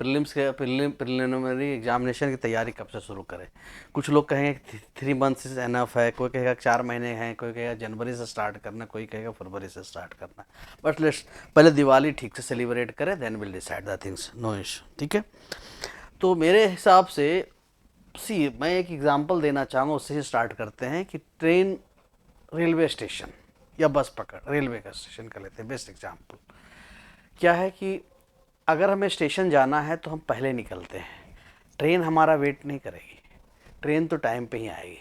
Preliminary examination की तैयारी कब से शुरू करें? कुछ लोग कहेंगे 3 मंथ्स इज एनफ है, कोई कहेगा 4 महीने हैं, कोई कहेगा जनवरी से स्टार्ट करना, कोई कहेगा फरवरी से स्टार्ट करना। बट लेट्स पहले दिवाली ठीक से सेलिब्रेट करें, then will decide the things, no issue, ठीक है। तो मेरे हिसाब से मैं एक एग्जांपल देना चाहूँगा, उससे ही स्टार्ट करते हैं कि ट्रेन, रेलवे स्टेशन या बस पकड़, रेलवे का स्टेशन कर लेते हैं बेस्ट एग्जांपल। क्या है कि अगर हमें स्टेशन जाना है तो हम पहले निकलते हैं, ट्रेन हमारा वेट नहीं करेगी, ट्रेन तो टाइम पे ही आएगी।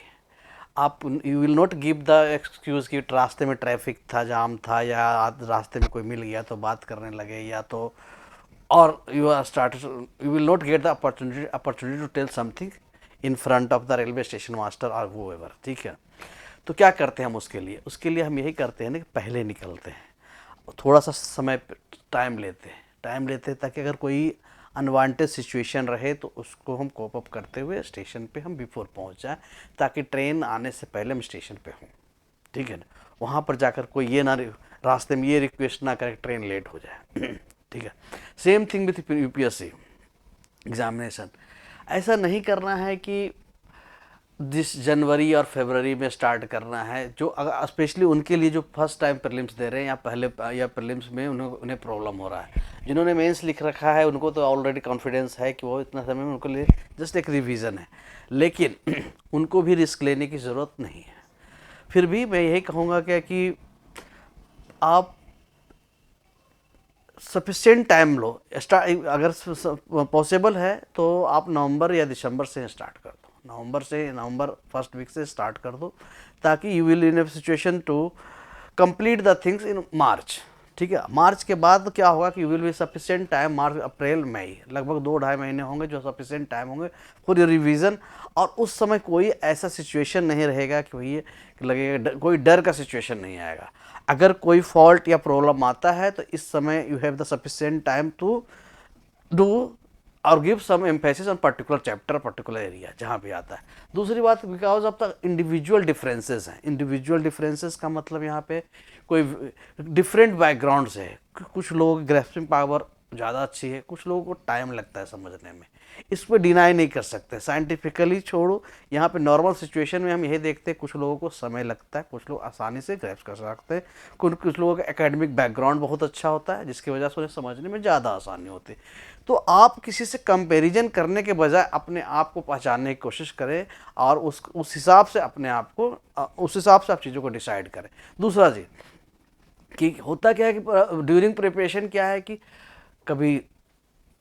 आप you will not give the excuse कि रास्ते में ट्रैफिक था, जाम था, या रास्ते में कोई मिल गया तो बात करने लगे, या तो और you will not get the opportunity to tell something in front of the railway station master और वो एवर, ठीक है। तो क्या करते हैं हम उसके लिए हम यही करते हैं ना कि पहले निकलते हैं, थोड़ा सा समय टाइम लेते हैं ताकि अगर कोई अनवांटेड सिचुएशन रहे तो उसको हम कोप अप करते हुए स्टेशन पे हम बिफोर पहुंच जाएं, ताकि ट्रेन आने से पहले हम स्टेशन पे हों, ठीक है ना। वहाँ पर जाकर कोई ये ना रास्ते में ये रिक्वेस्ट ना करे ट्रेन लेट हो जाए ठीक है। Same thing with UPSC examination, ऐसा नहीं करना है कि जिस जनवरी और फरवरी में स्टार्ट करना है, जो अगर स्पेशली उनके लिए जो फर्स्ट टाइम प्रीलिम्स दे रहे हैं या प्रीलिम्स में उन्हें प्रॉब्लम हो रहा है। जिन्होंने मेंस लिख रखा है उनको तो ऑलरेडी कॉन्फिडेंस है कि वो इतना समय में उनको लिए जस्ट एक रिवीजन है, लेकिन उनको भी रिस्क लेने की ज़रूरत नहीं है। फिर भी मैं यही कहूँगा क्या कि आप सफिशिएंट टाइम लो, अगर पॉसिबल है तो आप नवंबर या दिसंबर से स्टार्ट कर दो, नवंबर फर्स्ट वीक से स्टार्ट कर दो, ताकि you will in a situation to complete the things in March, ठीक है। मार्च के बाद क्या होगा कि you will be sufficient time, मार्च अप्रैल मई लगभग 2-2.5 महीने होंगे जो सफिशिएंट टाइम होंगे फॉर योर रिवीजन। और उस समय कोई ऐसा सिचुएशन नहीं रहेगा कि भैया लगेगा, कोई डर का सिचुएशन नहीं आएगा। अगर कोई फॉल्ट या प्रॉब्लम आता है तो इस समय you have the sufficient time to do और give some emphasis on particular chapter, particular area जहाँ भी आता है। दूसरी बात, because of the individual differences हैं, इंडिविजुअल डिफरेंसेस का मतलब यहाँ पे कोई डिफरेंट बैकग्राउंड से है, कुछ लोगों की ग्रैस्पिंग पावर ज़्यादा अच्छी है, कुछ लोगों को टाइम लगता है समझने में, इस पर डिनाई नहीं कर सकते। साइंटिफिकली छोड़ो, यहाँ पे नॉर्मल सिचुएशन में हम यही देखते हैं कुछ लोगों को समय लगता है, कुछ लोग आसानी से ग्रैस्प कर सकते हैं, कुछ लोगों का एकेडमिक बैकग्राउंड बहुत अच्छा होता है जिसकी वजह से उन्हें समझने में ज़्यादा आसानी होती है। तो आप किसी से कंपैरिजन करने के बजाय अपने आप को पहचानने की कोशिश करें और उस हिसाब से अपने आप को उस हिसाब से आप चीज़ों को डिसाइड करें। दूसरा जी कि होता क्या है कि ड्यूरिंग प्रिपरेशन क्या है कि कभी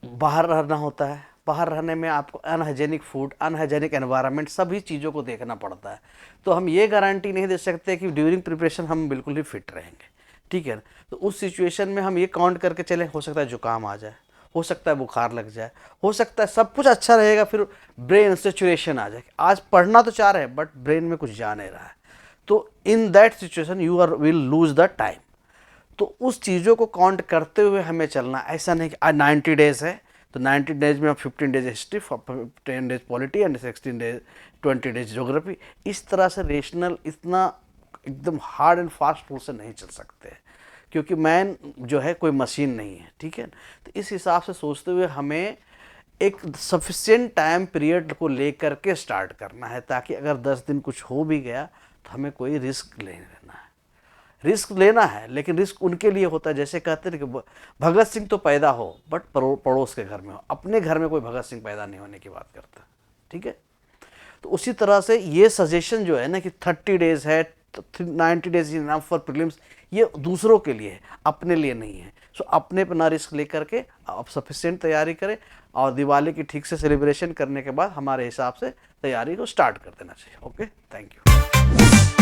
बाहर रहना होता है, बाहर रहने में आपको अनहाइजेनिक फूड, अनहाइजेनिक एनवायरनमेंट, सभी चीज़ों को देखना पड़ता है। तो हम ये गारंटी नहीं दे सकते कि ड्यूरिंग प्रिपरेशन हम बिल्कुल ही फिट रहेंगे, ठीक है। तो उस सिचुएशन में हम ये काउंट करके चलें, हो सकता है जुकाम आ जाए, हो सकता है बुखार लग जाए, हो सकता है सब कुछ अच्छा रहेगा फिर ब्रेन सेचुरेशन आ जाए, आज पढ़ना तो चाह रहे हैं बट ब्रेन में कुछ जा नहीं रहा है, तो in that situation you are will lose the time. तो उस चीज़ों को काउंट करते हुए हमें चलना, ऐसा नहीं कि आज 90 डेज है तो 90 डेज में हम 15 days history, 10 days polity and 16 days 20 days geography, इस तरह से रेशनल इतना एकदम हार्ड एंड फास्ट रूल से नहीं चल सकते हैं, क्योंकि मैन जो है कोई मशीन नहीं है, ठीक है। तो इस हिसाब से सोचते हुए हमें एक सफिशिएंट टाइम पीरियड को लेकर के स्टार्ट करना है, ताकि अगर 10 दिन कुछ हो भी गया तो हमें कोई रिस्क नहीं लेना है। रिस्क लेना है लेकिन रिस्क उनके लिए होता है, जैसे कहते हैं कि भगत सिंह तो पैदा हो बट पड़ोस के घर में हो, अपने घर में कोई भगत सिंह पैदा नहीं होने की बात करता, ठीक है। तो उसी तरह से ये सजेशन जो है ना कि 30 डेज है, 90 डेज इनफ फॉर प्रीलिम्स, ये दूसरों के लिए है, अपने लिए नहीं है। सो अपने पर ना रिस्क लेकर के आप सफिशिएंट तैयारी करें और दिवाली की ठीक से सेलिब्रेशन करने के बाद हमारे हिसाब से तैयारी को स्टार्ट कर देना चाहिए। Okay, thank you.